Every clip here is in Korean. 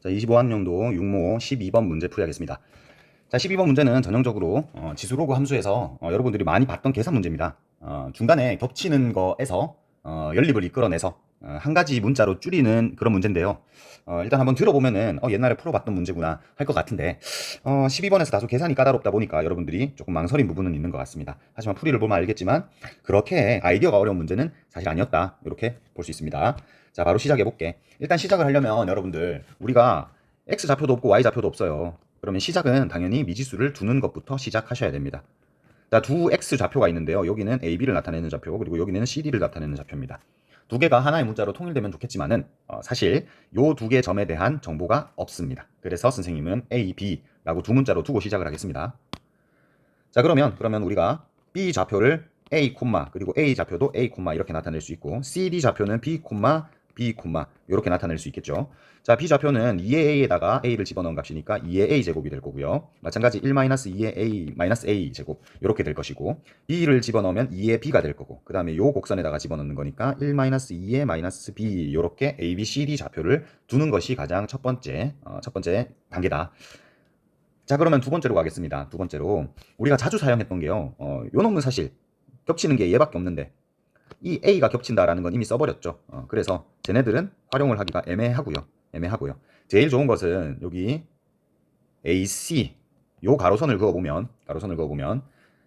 자, 25학년도 6모 12번 문제 풀이하겠습니다. 자, 12번 문제는 전형적으로 지수로그 함수에서 여러분들이 많이 봤던 계산 문제입니다. 중간에 겹치는 거에서 연립을 이끌어내서 한 가지 문자로 줄이는 그런 문제인데요. 일단 한번 들어보면은 옛날에 풀어봤던 문제구나 할 것 같은데 12번에서 다소 계산이 까다롭다 보니까 여러분들이 조금 망설인 부분은 있는 것 같습니다. 하지만 풀이를 보면 알겠지만 그렇게 아이디어가 어려운 문제는 사실 아니었다, 이렇게 볼 수 있습니다. 자, 바로 시작해 볼게. 일단 시작을 하려면 여러분들, 우리가 x 좌표도 없고 y 좌표도 없어요. 그러면 시작은 당연히 미지수를 두는 것부터 시작하셔야 됩니다. 자, 두 x 좌표가 있는데요. 여기는 ab를 나타내는 좌표, 그리고 여기는 cd를 나타내는 좌표입니다. 두 개가 하나의 문자로 통일되면 좋겠지만은 사실 요 두 개 점에 대한 정보가 없습니다. 그래서 선생님은 a, b라고 두 문자로 두고 시작을 하겠습니다. 자, 그러면 우리가 b 좌표를 a, 그리고 a 좌표도 a, 이렇게 나타낼 수 있고, cd 좌표는 b, b, 이렇게 나타낼 수 있겠죠. 자, b 좌표는 2의 a에다가 a를 집어넣은 값이니까 2의 a 제곱이 될 거고요. 마찬가지 1-2의 a a 제곱, 이렇게 될 것이고, b를 집어넣으면 2의 b가 될 거고, 그 다음에 요 곡선에다가 집어넣는 거니까 1-2의 b, 이렇게 a, b, c, d 좌표를 두는 것이 가장 첫 번째 단계다. 자, 그러면 두 번째로 가겠습니다. 두 번째로 우리가 자주 사용했던 게요. 요 놈은 사실 겹치는 게 얘밖에 없는데 이 A가 겹친다라는 건 이미 써버렸죠. 그래서 쟤네들은 활용을 하기가 애매하고요. 제일 좋은 것은 여기 AC 요 가로선을 그어보면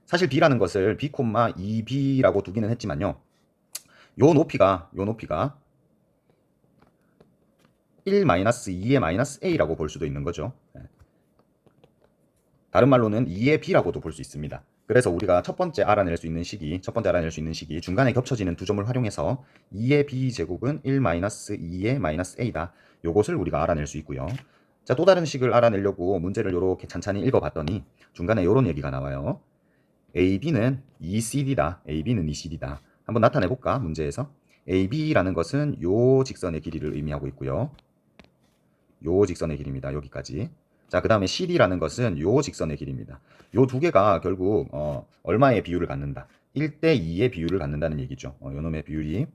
사실 B라는 것을 B, 2B라고 두기는 했지만요. 요 높이가 1-2의 A라고 볼 수도 있는 거죠. 다른 말로는 2의 B라고도 볼 수 있습니다. 그래서 우리가 첫 번째 알아낼 수 있는 식이 중간에 겹쳐지는 두 점을 활용해서 2의 B 제곱은 1-2의 A다. 요것을 우리가 알아낼 수 있고요. 자, 또 다른 식을 알아내려고 문제를 이렇게 찬찬히 읽어봤더니 중간에 이런 얘기가 나와요. AB는 2CD다. 한번 나타내볼까? 문제에서. AB라는 것은 요 직선의 길이를 의미하고 있고요. 요 직선의 길이입니다. 여기까지. 자, 그 다음에 CD라는 것은 요 직선의 길이입니다. 요 두 개가 결국 얼마의 비율을 갖는다? 1대 2의 비율을 갖는다는 얘기죠. 요 놈의 비율이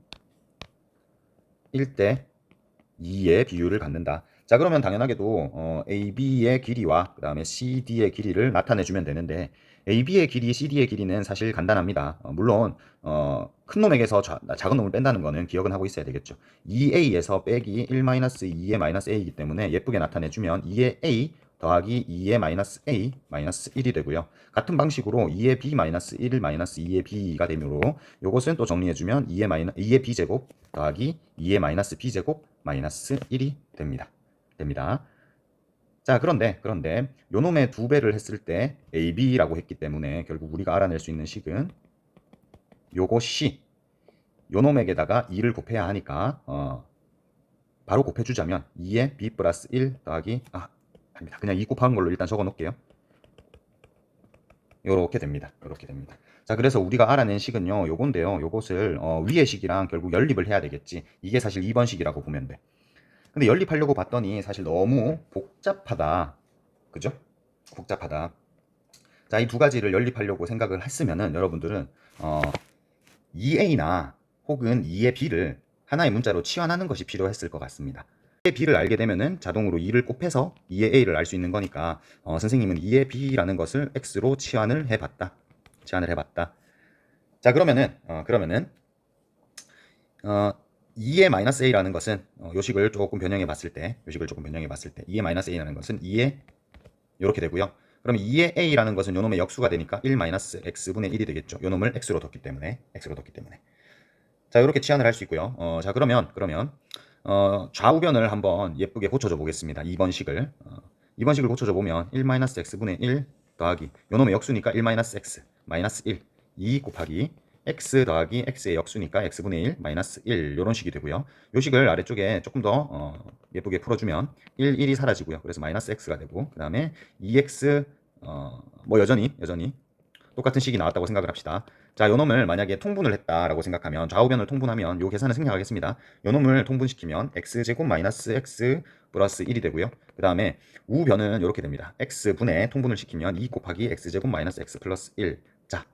1대 2의 비율을 갖는다. 자, 그러면 당연하게도 AB의 길이와 그 다음에 CD의 길이를 나타내주면 되는데, AB의 길이, CD의 길이는 사실 간단합니다. 물론 큰 놈에게서 작은 놈을 뺀다는 거는 기억은 하고 있어야 되겠죠. 2A에서 빼기 1-2의 A이기 때문에 예쁘게 나타내주면 2의 A 더하기 2의 A 1이 되고요. 같은 방식으로 2의 B 1 2의 B가 되므로 요것은 또 정리해주면 2의 B 제곱 더하기 2의 B 제곱 1이 됩니다. 자, 그런데 요 놈의 두 배를 했을 때 AB라고 했기 때문에 결국 우리가 알아낼 수 있는 식은 요것이 요 놈에게다가 2를 곱해야 하니까 바로 곱해주자면 2의 B 플러스 1 더하기 아닙니다. 그냥 2 곱한 걸로 일단 적어 놓을게요. 요렇게 됩니다. 자, 그래서 우리가 알아낸 식은요, 요건데요. 요것을 위의 식이랑 결국 연립을 해야 되겠지. 이게 사실 2번 식이라고 보면 돼. 근데 연립하려고 봤더니 사실 너무 복잡하다. 그죠? 복잡하다. 자, 이 두 가지를 연립하려고 생각을 했으면은 여러분들은 2A나 혹은 2의 B를 하나의 문자로 치환하는 것이 필요했을 것 같습니다. 2의 B를 알게 되면은 자동으로 2를 곱해서 2의 A를 알 수 있는 거니까 선생님은 2의 B라는 것을 X로 치환을 해봤다. 자, 그러면은 2의 마이너스 a라는 것은 요식을 조금 변형해 봤을 때 2의 마이너스 a라는 것은 2의 이렇게 되고요. 그럼 2의 a라는 것은 요놈의 역수가 되니까 1 마이너스 x분의 1이 되겠죠. 요놈을 x로 뒀기 때문에. 자, 이렇게 치환을 할 수 있고요. 자, 그러면 좌우변을 한번 예쁘게 고쳐줘 보겠습니다. 2번 식을 고쳐줘 보면 1 마이너스 x분의 1 더하기 요놈의 역수니까 1 마이너스 x 마이너스 1 2 곱하기 x 더하기 x의 역수니까 x분의 1 마이너스 1 이런 식이 되고요. 요 식을 아래쪽에 조금 더 예쁘게 풀어주면 1이 사라지고요. 그래서 마이너스 x가 되고, 그 다음에 2x 뭐 여전히 똑같은 식이 나왔다고 생각을 합시다. 자, 요 놈을 만약에 통분을 했다라고 생각하면, 좌우변을 통분하면 요 계산을 생략하겠습니다. 요 놈을 통분시키면 x제곱 마이너스 x 플러스 1이 되고요. 그 다음에 우변은 이렇게 됩니다. x분의 통분을 시키면 2 곱하기 x제곱 마이너스 x 플러스 1. 자,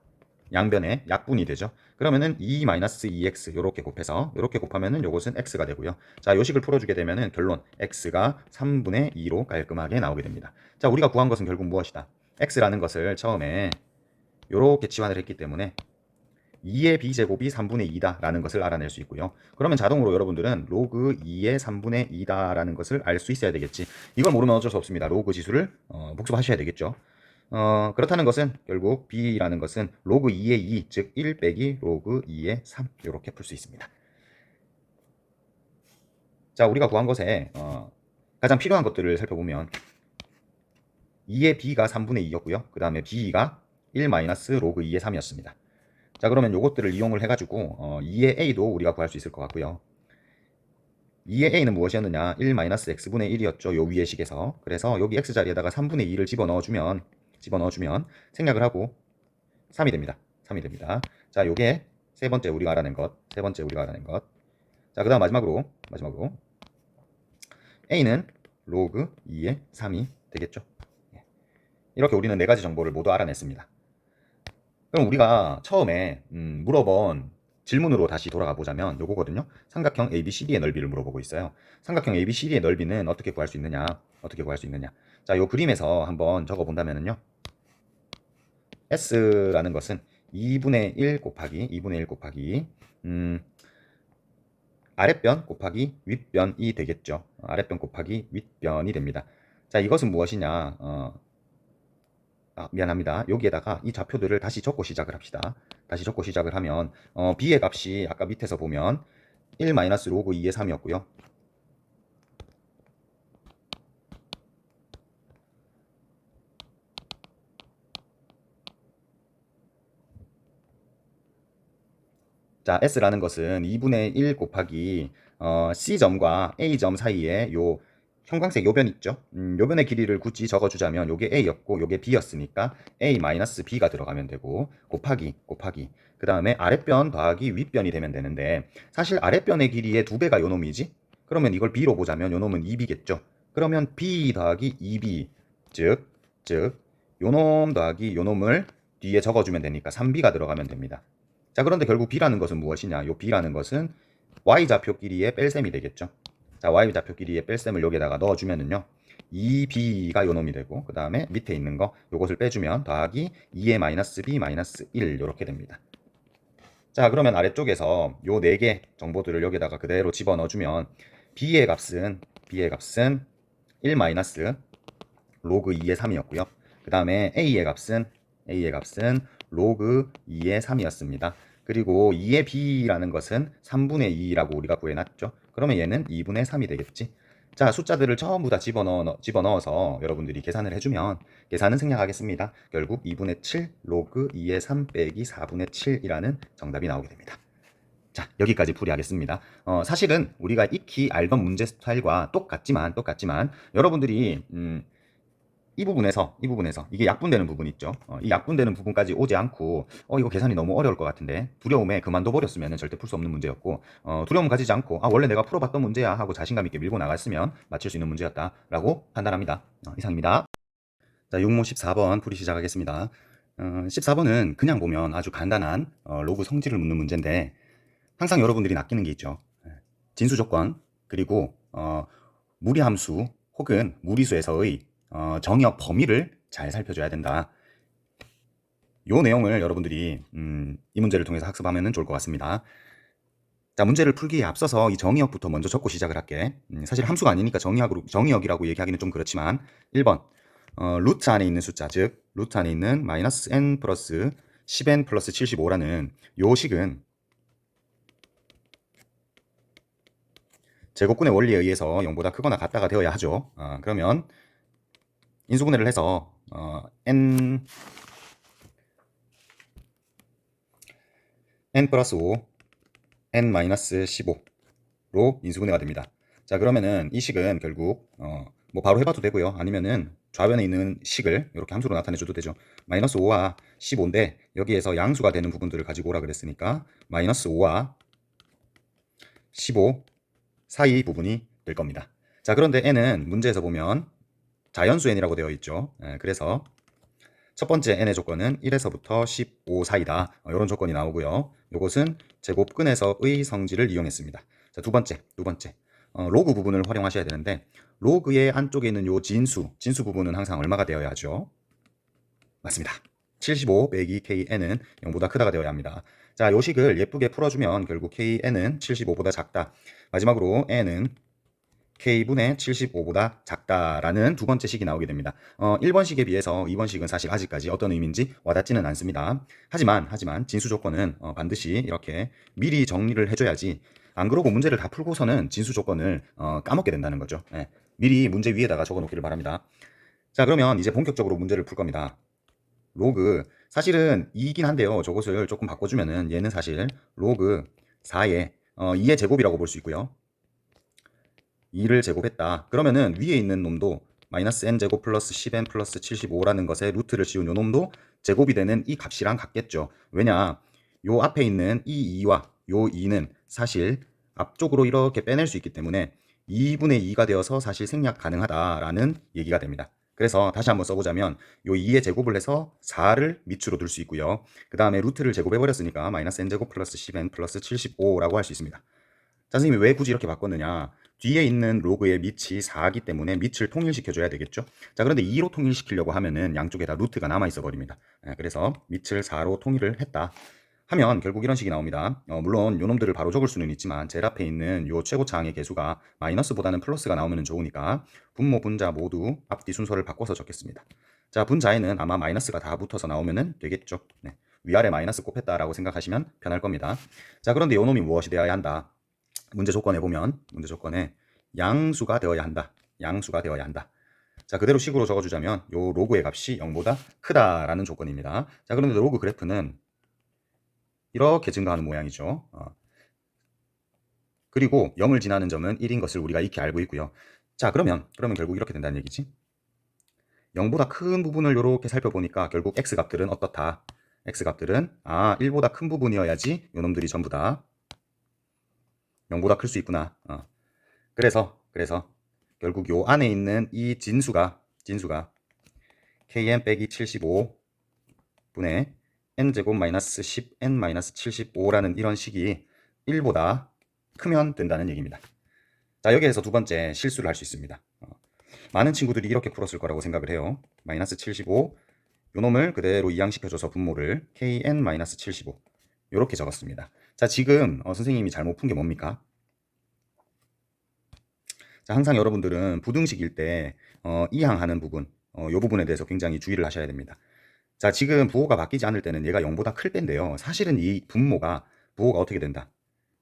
양변에 약분이 되죠. 그러면은 2-2x 이렇게 곱해서 이렇게 곱하면은 요것은 x가 되고요. 자, 요 식을 풀어주게 되면은 결론 x가 3분의 2로 깔끔하게 나오게 됩니다. 자, 우리가 구한 것은 결국 무엇이다? x라는 것을 처음에 요렇게 치환을 했기 때문에 2의 b제곱이 3분의 2다 라는 것을 알아낼 수 있고요. 그러면 자동으로 여러분들은 로그 2의 3분의 2다 라는 것을 알 수 있어야 되겠지. 이걸 모르면 어쩔 수 없습니다. 로그 지수를 복습하셔야 되겠죠. 그렇다는 것은 결국 b라는 것은 로그 2의 2, 즉 1 빼기 로그 2의 3 이렇게 풀 수 있습니다. 자, 우리가 구한 것에 가장 필요한 것들을 살펴보면 2의 b가 3분의 2였고요. 그 다음에 b가 1 마이너스 로그 2의 3이었습니다. 자, 그러면 요것들을 이용을 해가지고 2의 a도 우리가 구할 수 있을 것 같고요. 2의 a는 무엇이었느냐? 1-x분의 1이었죠. 요 위의 식에서. 그래서 여기 x 자리에다가 3분의 2를 집어넣어주면 생략을 하고 3이 됩니다. 3이 됩니다. 자, 요게 세 번째 우리가 알아낸 것. 자, 그 다음 마지막으로 a는 로그 2의 3이 되겠죠. 이렇게 우리는 네 가지 정보를 모두 알아냈습니다. 그럼 우리가 처음에 물어본 질문으로 다시 돌아가 보자면 요거거든요. 삼각형 ABCD의 넓이를 물어보고 있어요. 삼각형 ABCD의 넓이는 어떻게 구할 수 있느냐? 자, 요 그림에서 한번 적어 본다면은요. S라는 것은 2분의 1 곱하기 아랫변 곱하기 윗변이 되겠죠. 아랫변 곱하기 윗변이 됩니다. 자, 이것은 무엇이냐? 미안합니다. 여기에다가 이 좌표들을 다시 적고 시작을 합시다. 다시 적고 시작을 하면 b의 값이 아까 밑에서 보면 1 마이너스 로그 2의 3이었고요. 자, s라는 것은 2분의 1 곱하기 c점과 a점 사이에 요 형광색 요변 있죠? 요변의 길이를 굳이 적어주자면 요게 a였고 요게 b였으니까 a-b가 들어가면 되고 곱하기 그 다음에 아랫변 더하기 윗변이 되면 되는데 사실 아랫변의 길이의 2배가 요놈이지? 그러면 이걸 b로 보자면 요놈은 2b겠죠? 그러면 b 더하기 2b 즉 요놈 더하기 요놈을 뒤에 적어주면 되니까 3b가 들어가면 됩니다. 자, 그런데 결국 b라는 것은 무엇이냐? 요 b라는 것은 y좌표 길이의 뺄셈이 되겠죠. 자, y좌표 길이의 뺄셈을 여기에다가 넣어주면은요. 2b가 요놈이 되고 그 다음에 밑에 있는 거 요것을 빼주면 더하기 2의 마이너스 b 마이너스 1 이렇게 됩니다. 자, 그러면 아래쪽에서 요 4개 정보들을 여기다가 그대로 집어넣어주면 b의 값은 1 마이너스 로그 2의 3이었고요. 그 다음에 a의 값은 로그 2의 3이었습니다. 그리고 2의 b라는 것은 3분의 2라고 우리가 구해놨죠. 그러면 얘는 2분의 3이 되겠지. 자, 숫자들을 전부 다 집어넣어서 여러분들이 계산을 해주면 계산은 생략하겠습니다. 결국 2분의 7 로그 2의 3 빼기 4분의 7이라는 정답이 나오게 됩니다. 자, 여기까지 풀이하겠습니다. 사실은 우리가 익히 알던 문제 스타일과 똑같지만 여러분들이 이 부분에서 이게 약분되는 부분 있죠. 이 약분되는 부분까지 오지 않고 이거 계산이 너무 어려울 것 같은데 두려움에 그만둬 버렸으면 절대 풀 수 없는 문제였고 두려움 가지지 않고 원래 내가 풀어봤던 문제야 하고 자신감 있게 밀고 나갔으면 맞힐 수 있는 문제였다라고 판단합니다. 이상입니다. 자, 육모 14번 풀이 시작하겠습니다. 14번은 그냥 보면 아주 간단한 로그 성질을 묻는 문제인데 항상 여러분들이 낚이는 게 있죠. 진수 조건 그리고 무리함수 혹은 무리수에서의 정의역 범위를 잘 살펴줘야 된다. 요 내용을 여러분들이 이 문제를 통해서 학습하면 좋을 것 같습니다. 자, 문제를 풀기에 앞서서 이 정의역부터 먼저 적고 시작을 할게. 사실 함수가 아니니까 정의역이라고 얘기하기는 좀 그렇지만 1번 루트 안에 있는 숫자, 즉 루트 안에 있는 마이너스 n 플러스 10n 플러스 75라는 요 식은 제곱근의 원리에 의해서 0보다 크거나 같다가 되어야 하죠. 그러면 인수분해를 해서 n 플러스 5 n 마이너스 15로 인수분해가 됩니다. 자, 그러면은 이 식은 결국 뭐 바로 해봐도 되고요. 아니면은 좌변에 있는 식을 이렇게 함수로 나타내줘도 되죠. 마이너스 5와 15인데 여기에서 양수가 되는 부분들을 가지고 오라 그랬으니까 마이너스 5와 15 사이 부분이 될 겁니다. 자, 그런데 n은 문제에서 보면 자연수 n이라고 되어 있죠. 그래서 첫 번째 n의 조건은 1에서부터 15 사이다. 이런 조건이 나오고요. 이것은 제곱근에서의 성질을 이용했습니다. 자, 두 번째. 로그 부분을 활용하셔야 되는데 로그의 안쪽에 있는 요 진수 부분은 항상 얼마가 되어야 하죠? 맞습니다. 75 빼기 KN은 0보다 크다가 되어야 합니다. 자, 요 식을 예쁘게 풀어주면 결국 KN은 75보다 작다. 마지막으로 N은 K분의 75보다 작다라는 두 번째 식이 나오게 됩니다. 1번 식에 비해서 2번 식은 사실 아직까지 어떤 의미인지 와닿지는 않습니다. 하지만 진수 조건은 반드시 이렇게 미리 정리를 해줘야지 안 그러고 문제를 다 풀고서는 진수 조건을 까먹게 된다는 거죠. 예, 미리 문제 위에다가 적어 놓기를 바랍니다. 자, 그러면 이제 본격적으로 문제를 풀 겁니다. 로그 사실은 2이긴 한데요. 저것을 조금 바꿔주면은 얘는 사실 로그 4의 2의 제곱이라고 볼 수 있고요. 2를 제곱했다. 그러면은 위에 있는 놈도 마이너스 n제곱 플러스 10n 플러스 75라는 것에 루트를 씌운 요 놈도 제곱이 되는 이 값이랑 같겠죠. 왜냐, 요 앞에 있는 이 2와 요 2는 사실 앞쪽으로 이렇게 빼낼 수 있기 때문에 2분의 2가 되어서 사실 생략 가능하다라는 얘기가 됩니다. 그래서 다시 한번 써보자면 요 2의 제곱을 해서 4를 밑으로 둘 수 있고요. 그 다음에 루트를 제곱해버렸으니까 마이너스 n제곱 플러스 10n 플러스 75라고 할 수 있습니다. 자, 선생님이 왜 굳이 이렇게 바꿨느냐? 뒤에 있는 로그의 밑이 4이기 때문에 밑을 통일시켜줘야 되겠죠? 자, 그런데 2로 통일시키려고 하면은 양쪽에 다 루트가 남아있어 버립니다. 그래서 밑을 4로 통일을 했다. 하면 결국 이런 식이 나옵니다. 물론 요 놈들을 바로 적을 수는 있지만 제일 앞에 있는 요 최고차항의 개수가 마이너스보다는 플러스가 나오면 좋으니까 분모, 분자 모두 앞뒤 순서를 바꿔서 적겠습니다. 자, 분자에는 아마 마이너스가 다 붙어서 나오면 되겠죠. 네. 위아래 마이너스 곱했다라고 생각하시면 편할 겁니다. 자, 그런데 요 놈이 무엇이 되어야 한다? 문제 조건에 보면 문제 조건에 양수가 되어야 한다. 양수가 되어야 한다. 자, 그대로 식으로 적어주자면 요 로그의 값이 0보다 크다라는 조건입니다. 자, 그런데 로그 그래프는 이렇게 증가하는 모양이죠. 그리고 0을 지나는 점은 1인 것을 우리가 익히 알고 있고요. 자, 그러면 결국 이렇게 된다는 얘기지. 0보다 큰 부분을 이렇게 살펴보니까 결국 x값들은 어떻다? x값들은 1보다 큰 부분이어야지 요 놈들이 전부 다 0보다 클 수 있구나. 그래서 결국 요 안에 있는 이 진수가 kn 빼기 75분의 n제곱 마이너스 10n 마이너스 75라는 이런 식이 1보다 크면 된다는 얘기입니다. 자, 여기에서 두 번째 실수를 할 수 있습니다. 많은 친구들이 이렇게 풀었을 거라고 생각을 해요. 마이너스 75 요 놈을 그대로 이항시켜줘서 분모를 kn 마이너스 75 요렇게 적었습니다. 자, 지금 선생님이 잘못 푼 게 뭡니까? 자, 항상 여러분들은 부등식일 때 이항하는 부분, 요 부분에 대해서 굉장히 주의를 하셔야 됩니다. 자, 지금 부호가 바뀌지 않을 때는 얘가 0보다 클 때인데요. 사실은 이 부호가 어떻게 된다?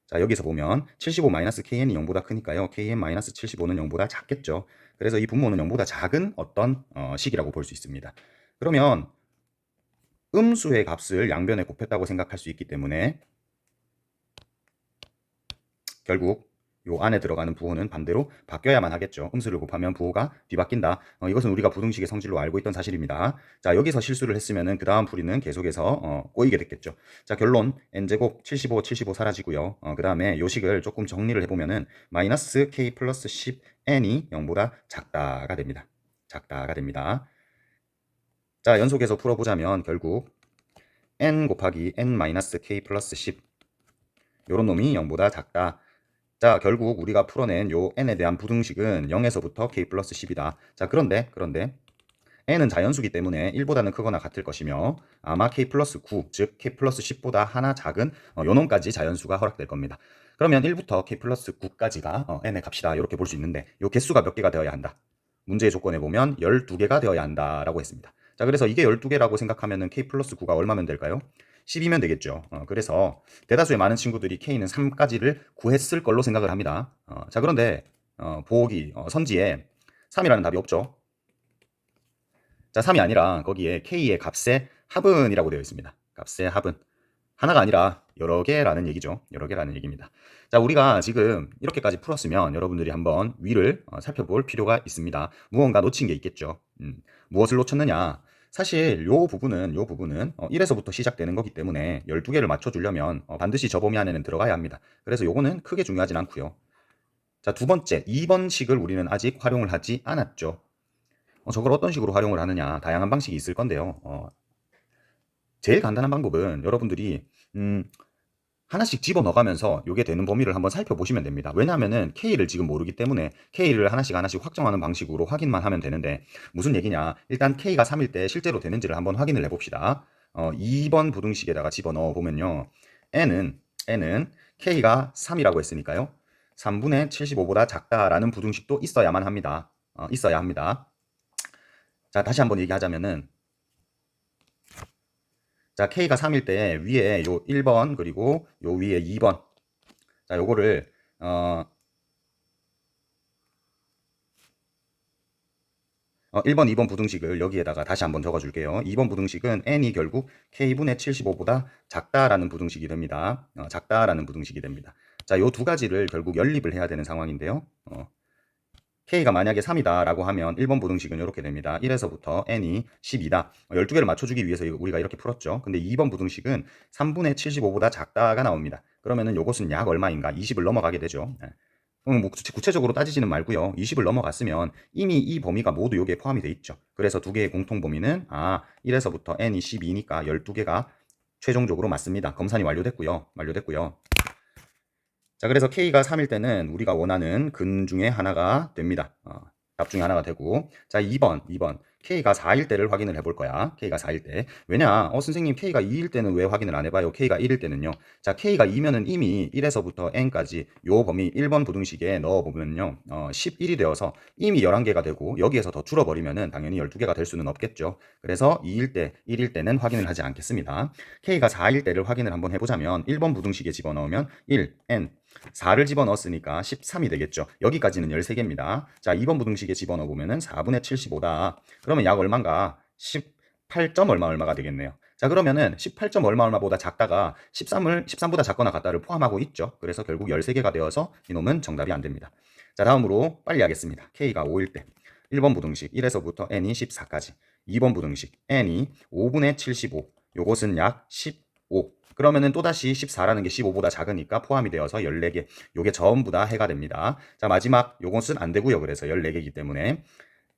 자, 여기서 보면 75-kn이 0보다 크니까요. kn-75는 0보다 작겠죠. 그래서 이 분모는 0보다 작은 어떤 식이라고 볼 수 있습니다. 그러면 음수의 값을 양변에 곱했다고 생각할 수 있기 때문에 결국 요 안에 들어가는 부호는 반대로 바뀌어야만 하겠죠. 음수를 곱하면 부호가 뒤바뀐다. 이것은 우리가 부등식의 성질로 알고 있던 사실입니다. 자, 여기서 실수를 했으면은 그 다음 풀이는 계속해서 꼬이게 됐겠죠. 자, 결론 n제곱 75 사라지고요. 그 다음에 요 식을 조금 정리를 해보면은 마이너스 k 플러스 10n이 0보다 작다가 됩니다. 자, 연속해서 풀어보자면 결국 n 곱하기 n 마이너스 k 플러스 10 요런 놈이 0보다 작다. 자, 결국 우리가 풀어낸 요 n에 대한 부등식은 0에서부터 k 플러스 10이다. 자, 그런데 n은 자연수기 때문에 1보다는 크거나 같을 것이며 아마 k 플러스 9, 즉 k 플러스 10보다 하나 작은 요 놈까지 자연수가 허락될 겁니다. 그러면 1부터 k 플러스 9까지가 n의 값이다. 이렇게 볼 수 있는데 요 개수가 몇 개가 되어야 한다. 문제의 조건에 보면 12개가 되어야 한다라고 했습니다. 자, 그래서 이게 12개라고 생각하면은 k 플러스 9가 얼마면 될까요? 10이면 되겠죠. 그래서 대다수의 많은 친구들이 K는 3까지를 구했을 걸로 생각을 합니다. 자, 그런데 보기 선지에 3이라는 답이 없죠. 자, 3이 아니라 거기에 K의 값의 합은이라고 되어 있습니다. 값의 합은. 하나가 아니라 여러 개라는 얘기죠. 여러 개라는 얘기입니다. 자, 우리가 지금 이렇게까지 풀었으면 여러분들이 한번 위를 살펴볼 필요가 있습니다. 무언가 놓친 게 있겠죠. 무엇을 놓쳤느냐? 사실 요 부분은 1에서부터 시작되는 거기 때문에 12개를 맞춰주려면 반드시 저 범위 안에는 들어가야 합니다. 그래서 요거는 크게 중요하진 않고요. 자, 두 번째, 2번 식을 우리는 아직 활용을 하지 않았죠. 저걸 어떤 식으로 활용을 하느냐, 다양한 방식이 있을 건데요. 제일 간단한 방법은 여러분들이 하나씩 집어넣어가면서 요게 되는 범위를 한번 살펴보시면 됩니다. 왜냐하면은 K를 지금 모르기 때문에 K를 하나씩 하나씩 확정하는 방식으로 확인만 하면 되는데, 무슨 얘기냐, 일단 K가 3일 때 실제로 되는지를 한번 확인을 해봅시다. 2번 부등식에다가 집어넣어 보면요, N은 K가 3이라고 했으니까요, 3분의 75보다 작다라는 부등식도 있어야만 합니다. 있어야 합니다. 자, 다시 한번 얘기하자면은, 자, K가 3일 때 위에 요 1번 그리고 요 위에 2번, 자, 요거를 1번, 2번 부등식을 여기에다가 다시 한번 적어줄게요. 2번 부등식은 n이 결국 k분의 75보다 작다라는 부등식이 됩니다. 작다라는 부등식이 됩니다. 자, 요 두 가지를 결국 연립을 해야 되는 상황인데요. K가 만약에 3이다 라고 하면 1번 부등식은 이렇게 됩니다. 1에서부터 n이 12다. 12개를 맞춰주기 위해서 우리가 이렇게 풀었죠. 근데 2번 부등식은 3분의 75보다 작다가 나옵니다. 그러면은 요것은 약 얼마인가? 20을 넘어가게 되죠. 뭐 구체적으로 따지지는 말고요. 20을 넘어갔으면 이미 이 범위가 모두 여기에 포함이 돼 있죠. 그래서 두 개의 공통 범위는 1에서부터 n이 12니까 12개가 최종적으로 맞습니다. 검산이 완료됐고요. 자, 그래서 K가 3일 때는 우리가 원하는 근 중에 하나가 됩니다. 답 중에 하나가 되고, 자, 2번. K가 4일 때를 확인을 해볼 거야. K가 4일 때. 왜냐? 선생님, K가 2일 때는 왜 확인을 안 해봐요? K가 1일 때는요. 자, K가 2면은 이미 1에서부터 n까지 요 범위 1번 부등식에 넣어보면요, 11이 되어서 이미 11개가 되고, 여기에서 더 줄어버리면은 당연히 12개가 될 수는 없겠죠. 그래서 2일 때, 1일 때는 확인을 하지 않겠습니다. K가 4일 때를 확인을 한번 해보자면, 1번 부등식에 집어넣으면 1, n, 4를 집어넣었으니까 13이 되겠죠. 여기까지는 13개입니다. 자, 2번 부등식에 집어넣어 보면은 4분의 75다. 그러면 약 얼마인가? 18점 얼마가 되겠네요. 자, 그러면은 18점 얼마보다 작다가 13보다 작거나 같다를 포함하고 있죠. 그래서 결국 13개가 되어서 이놈은 정답이 안 됩니다. 자, 다음으로 빨리 하겠습니다. K가 5일 때 1번 부등식 1에서부터 n이 14까지, 2번 부등식 n이 5분의 75, 요것은 약 15. 그러면은 또다시 14라는 게 15보다 작으니까 포함이 되어서 14개. 요게 전부 다 해가 됩니다. 자, 마지막 요것은 안 되고요. 그래서 14개이기 때문에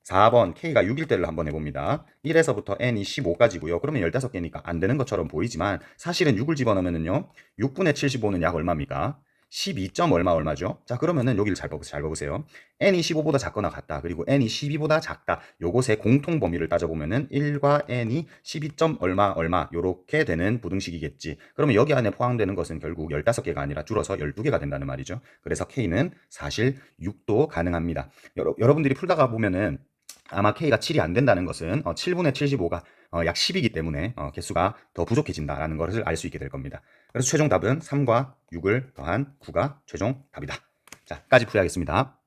4번 K가 6일 때를 한번 해봅니다. 1에서부터 n이 15까지고요. 그러면 15개니까 안 되는 것처럼 보이지만 사실은 6을 집어넣으면은요, 6분의 75는 약 얼마입니까? 12점 얼마죠? 자, 그러면은 여기를 잘 봐보세요. n이 15보다 작거나 같다. 그리고 n이 12보다 작다. 요것의 공통 범위를 따져보면은 1과 n이 12점 얼마 요렇게 되는 부등식이겠지. 그러면 여기 안에 포함되는 것은 결국 15개가 아니라 줄어서 12개가 된다는 말이죠. 그래서 K는 사실 6도 가능합니다. 여러분들이 풀다가 보면은 아마 K가 7이 안 된다는 것은 7분의 75가 약 10이기 때문에 개수가 더 부족해진다라는 것을 알 수 있게 될 겁니다. 그래서 최종 답은 3과 6을 더한 9가 최종 답이다. 자, 까지 풀이하겠습니다.